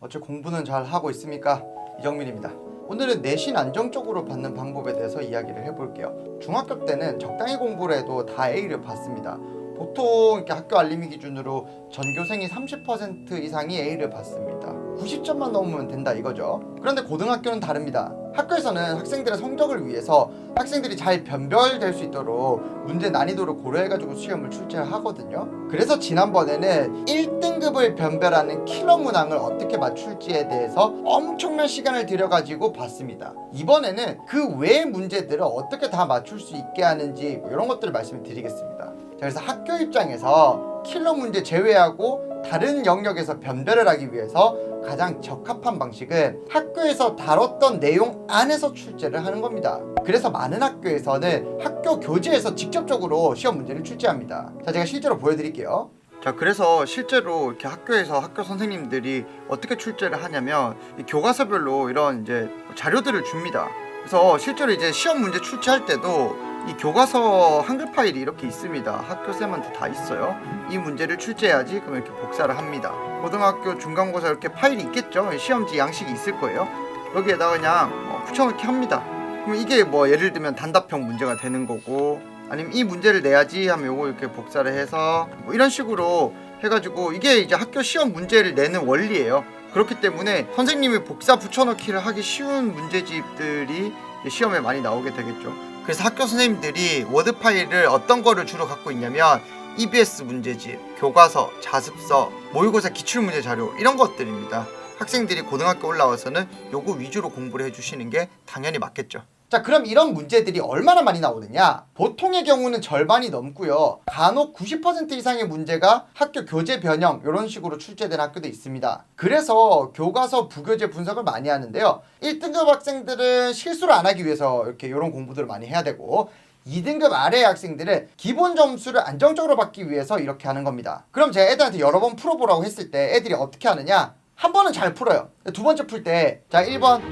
어째 공부는 잘 하고 있습니까? 이정민입니다. 오늘은 내신 안정적으로 받는 방법에 대해서 이야기를 해볼게요. 중학교 때는 적당히 공부를 해도 다 A를 받습니다. 보통 이렇게 학교 알림이 기준으로 전교생이 30% 이상이 A를 받습니다. 90점만 넘으면 된다 이거죠. 그런데 고등학교는 다릅니다. 학교에서는 학생들의 성적을 위해서 학생들이 잘 변별될 수 있도록 문제 난이도를 고려해가지고 시험을 출제를 하거든요. 그래서 지난번에는 1등급을 변별하는 킬러 문항을 어떻게 맞출지에 대해서 엄청난 시간을 들여가지고 봤습니다. 이번에는 그 외의 문제들을 어떻게 다 맞출 수 있게 하는지 이런 것들을 말씀을 드리겠습니다. 자, 그래서 학교 입장에서 킬러 문제 제외하고 다른 영역에서 변별을 하기 위해서 가장 적합한 방식은 학교에서 다뤘던 내용 안에서 출제를 하는 겁니다. 그래서 많은 학교에서는 학교 교재에서 직접적으로 시험 문제를 출제합니다. 자, 제가 실제로 보여드릴게요. 자, 그래서 실제로 이렇게 학교에서 학교 선생님들이 어떻게 출제를 하냐면 교과서별로 이런 이제 자료들을 줍니다. 그래서 실제로 이제 시험 문제 출제할 때도 이 교과서 한글 파일이 이렇게 있습니다. 학교쌤한테 다 있어요. 이 문제를 출제해야지 그러면 이렇게 복사를 합니다. 고등학교 중간고사 이렇게 파일이 있겠죠. 시험지 양식이 있을 거예요. 여기에다가 그냥 붙여넣기 합니다. 그럼 이게 뭐 예를 들면 단답형 문제가 되는 거고, 아니면 이 문제를 내야지 하면 요거 이렇게 복사를 해서 뭐 이런 식으로 해가지고, 이게 이제 학교 시험 문제를 내는 원리예요. 그렇기 때문에 선생님이 복사 붙여넣기를 하기 쉬운 문제집들이 시험에 많이 나오게 되겠죠. 그래서 학교 선생님들이 워드 파일을 어떤 거를 주로 갖고 있냐면 EBS 문제집, 교과서, 자습서, 모의고사 기출문제 자료 이런 것들입니다. 학생들이 고등학교 올라와서는 요거 위주로 공부를 해주시는 게 당연히 맞겠죠. 자, 그럼 이런 문제들이 얼마나 많이 나오느냐? 보통의 경우는 절반이 넘고요. 간혹 90% 이상의 문제가 학교 교재 변형 이런 식으로 출제된 학교도 있습니다. 그래서 교과서 부교재 분석을 많이 하는데요. 1등급 학생들은 실수를 안 하기 위해서 이렇게 이런 공부들을 많이 해야 되고, 2등급 아래의 학생들은 기본 점수를 안정적으로 받기 위해서 이렇게 하는 겁니다. 그럼 제가 애들한테 여러 번 풀어보라고 했을 때 애들이 어떻게 하느냐? 한 번은 잘 풀어요. 두 번째 풀 때, 자, 1번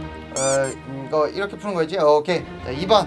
이거 이렇게 푸는 거지? 오케이. 자, 2번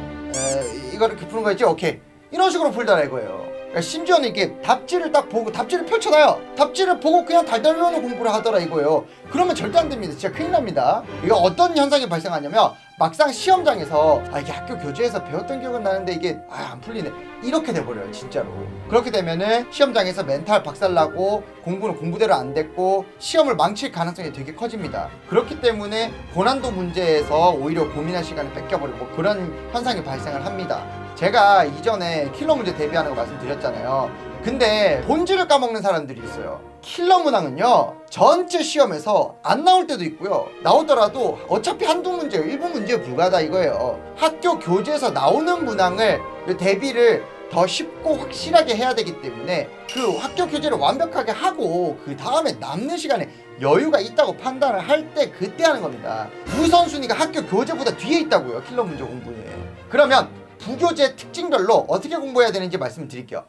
이거 이렇게 푸는 거지? 오케이. 이런 식으로 풀더라 이거예요. 그러니까 심지어는 이게 답지를 딱 보고 답지를 펼쳐놔요. 답지를 보고 그냥 달달 외우는 공부를 하더라 이거예요. 그러면 절대 안 됩니다. 진짜 큰일 납니다. 이거 어떤 현상이 발생하냐면, 막상 시험장에서 이게 학교 교재에서 배웠던 기억은 나는데 이게 안 풀리네, 이렇게 돼버려요 진짜로. 그렇게 되면은 시험장에서 멘탈 박살나고 공부는 공부대로 안 됐고 시험을 망칠 가능성이 되게 커집니다. 그렇기 때문에 고난도 문제에서 오히려 고민할 시간을 뺏겨버리고 그런 현상이 발생을 합니다. 제가 이전에 킬러 문제 대비하는 거 말씀드렸잖아요. 근데 본질을 까먹는 사람들이 있어요. 킬러 문항은요, 전체 시험에서 안 나올 때도 있고요, 나오더라도 어차피 한두 문제, 일부 문제에 불과하다 이거예요. 학교 교재에서 나오는 문항을 대비를 더 쉽고 확실하게 해야 되기 때문에 그 학교 교재를 완벽하게 하고 그 다음에 남는 시간에 여유가 있다고 판단을 할 때 그때 하는 겁니다. 우선순위가 학교 교재보다 뒤에 있다고요, 킬러 문제 공부에. 그러면 부교재 특징별로 어떻게 공부해야 되는지 말씀드릴게요.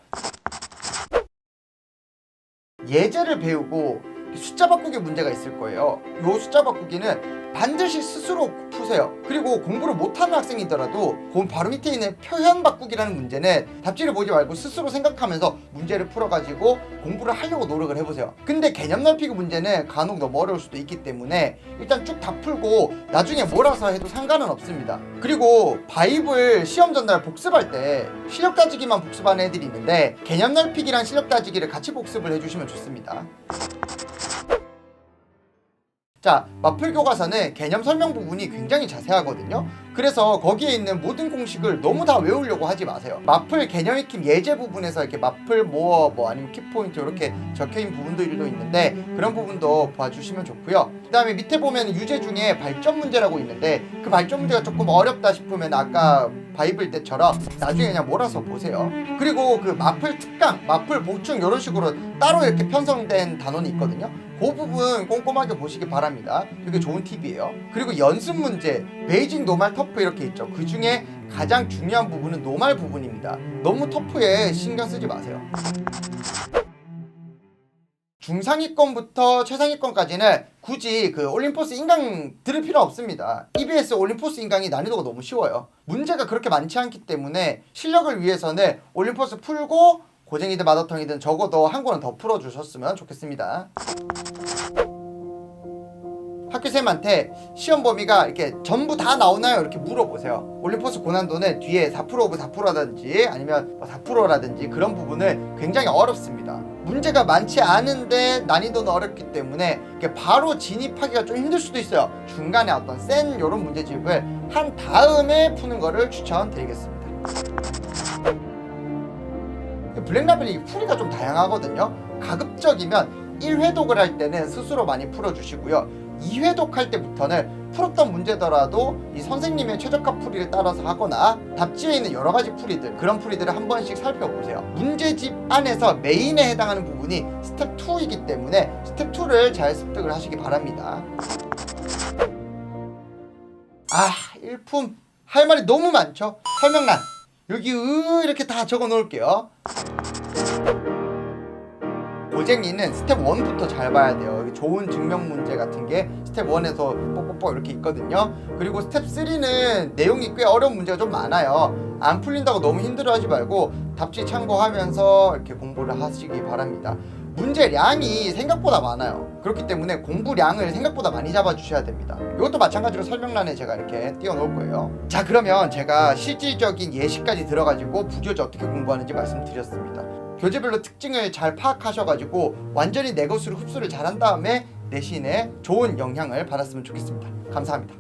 예제를 배우고 숫자 바꾸기 문제가 있을 거예요. 이 숫자 바꾸기는 반드시 스스로 푸세요. 그리고 공부를 못하는 학생이더라도 그 바로 밑에 있는 표현 바꾸기라는 문제는 답지를 보지 말고 스스로 생각하면서 문제를 풀어가지고 공부를 하려고 노력을 해보세요. 근데 개념 넓히기 문제는 간혹 너무 어려울 수도 있기 때문에 일단 쭉 다 풀고 나중에 몰아서 해도 상관은 없습니다. 그리고 바이블 시험 전날 복습할 때 실력 따지기만 복습하는 애들이 있는데 개념 넓히기랑 실력 따지기를 같이 복습을 해주시면 좋습니다. 자, 마플 교과서는 개념 설명 부분이 굉장히 자세하거든요. 그래서 거기에 있는 모든 공식을 너무 다 외우려고 하지 마세요. 마플 개념 익힘 예제 부분에서 이렇게 마플 모어 아니면 키포인트 이렇게 적혀있는 부분들도 있는데 그런 부분도 봐주시면 좋고요. 그 다음에 밑에 보면 유제 중에 발전 문제라고 있는데 그 발전 문제가 조금 어렵다 싶으면 아까 바이블 때처럼 나중에 그냥 몰아서 보세요. 그리고 그 마플 특강, 마플 보충 이런 식으로 따로 이렇게 편성된 단원이 있거든요. 그 부분 꼼꼼하게 보시기 바랍니다. 되게 좋은 팁이에요. 그리고 연습 문제, 베이징 노말 터프 이렇게 있죠. 그 중에 가장 중요한 부분은 노말 부분입니다. 너무 터프에 신경 쓰지 마세요. 중상위권부터 최상위권까지는 굳이 그 올림포스 인강 들을 필요 없습니다. EBS 올림포스 인강이 난이도가 너무 쉬워요. 문제가 그렇게 많지 않기 때문에 실력을 위해서는 올림포스 풀고 고쟁이든 마더텅이든 적어도 한 권은 더 풀어주셨으면 좋겠습니다. 학교쌤한테 시험 범위가 이렇게 전부 다 나오나요? 이렇게 물어보세요. 올림포스 고난도는 뒤에 4% 오브 4%라든지 아니면 4%라든지 그런 부분을 굉장히 어렵습니다. 문제가 많지 않은데 난이도는 어렵기 때문에 이렇게 바로 진입하기가 좀 힘들 수도 있어요. 중간에 어떤 센 이런 문제집을 한 다음에 푸는 거를 추천드리겠습니다. 블랙라벨이 풀이가 좀 다양하거든요. 가급적이면 1회독을 할 때는 스스로 많이 풀어주시고요. 2회독 할 때부터는 풀었던 문제더라도 이 선생님의 최적화 풀이를 따라서 하거나 답지에 있는 여러 가지 풀이들, 그런 풀이들을 한 번씩 살펴보세요. 문제집 안에서 메인에 해당하는 부분이 스텝 2이기 때문에 스텝 2를 잘 습득을 하시기 바랍니다. 일품 할 말이 너무 많죠. 설명란 여기 이렇게 다 적어 놓을게요. 고쟁이는 스텝 1부터 잘 봐야 돼요. 여기 좋은 증명 문제 같은 게 스텝 1에서 뻑뻑뻑 이렇게 있거든요. 그리고 스텝 3는 내용이 꽤 어려운 문제가 좀 많아요. 안 풀린다고 너무 힘들어하지 말고 답지 참고하면서 이렇게 공부를 하시기 바랍니다. 문제량이 생각보다 많아요. 그렇기 때문에 공부량을 생각보다 많이 잡아주셔야 됩니다. 이것도 마찬가지로 설명란에 제가 이렇게 띄워놓을 거예요. 자, 그러면 제가 실질적인 예시까지 들어가지고 부교재 어떻게 공부하는지 말씀드렸습니다. 교재별로 특징을 잘 파악하셔가지고 완전히 내 것으로 흡수를 잘한 다음에 내신에 좋은 영향을 받았으면 좋겠습니다. 감사합니다.